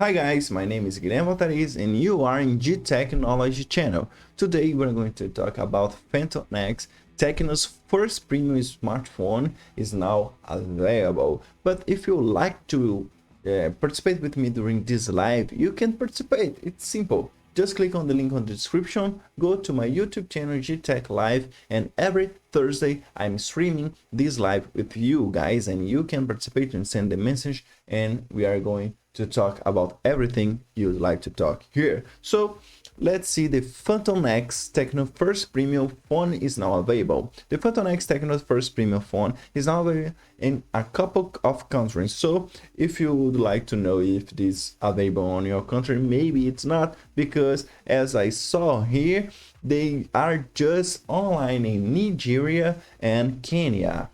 Hi guys, my name is Guilherme Valtariz and you are in G Technology channel. Today we're going to talk about Phantom X. Tecno's first premium smartphone is now available. But if you like to participate with me during this live, you can participate. It's simple. Just click on the link on the description, go to my YouTube channel G Tech Live, and every Thursday I'm streaming this live with you guys, and you can participate and send a message, and we are going to talk about everything you'd like to talk here. So let's see. The Phantom X Tecno first premium phone is now available. The Phantom X Tecno first premium phone is now available in a couple of countries. So if you would like to know if this is available on your country, maybe it's not, because as I saw here, they are just online in Nigeria and Kenya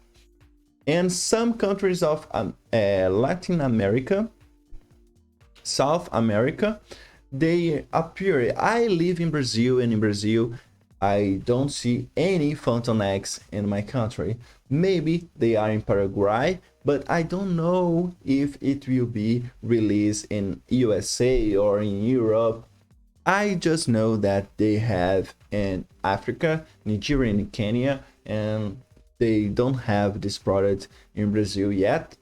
and some countries of Latin America, South America. They appear. I live in Brazil, and in Brazil I don't see any Phantom X in my country. Maybe they are in Paraguay, but I don't know if it will be released in USA or in Europe. I just know that they have in Africa, Nigeria and Kenya, and they don't have this product in Brazil yet.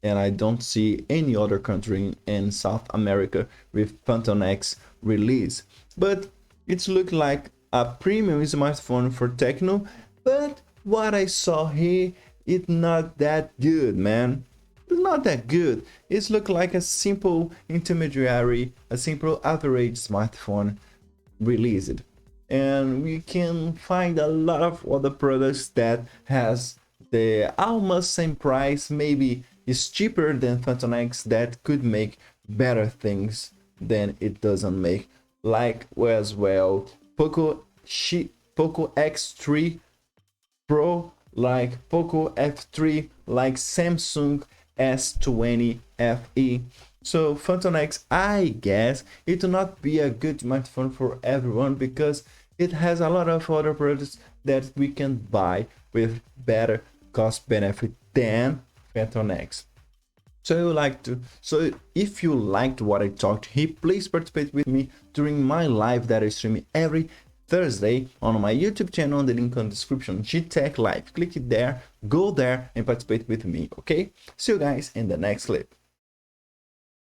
And I don't see any other country in South America with Phantom X release. But it's look like a premium smartphone for Tecno, but what I saw here, it's not that good, man. It's not that good. It's look like a simple intermediary, a simple average smartphone released. And we can find a lot of other products that has the almost same price, maybe is cheaper than Phantom X, that could make better things than it doesn't make, like as well Poco X3 Pro, like Poco F3, like Samsung S20 FE. So Phantom X, I guess it will not be a good smartphone for everyone, because it has a lot of other products that we can buy with better cost benefit than Phantom X. So if you liked what I talked here, please participate with me during my live that I stream every Thursday on my YouTube channel, the link on the description, G Tech Live. Click it there, go there and participate with me, okay? See you guys in the next clip.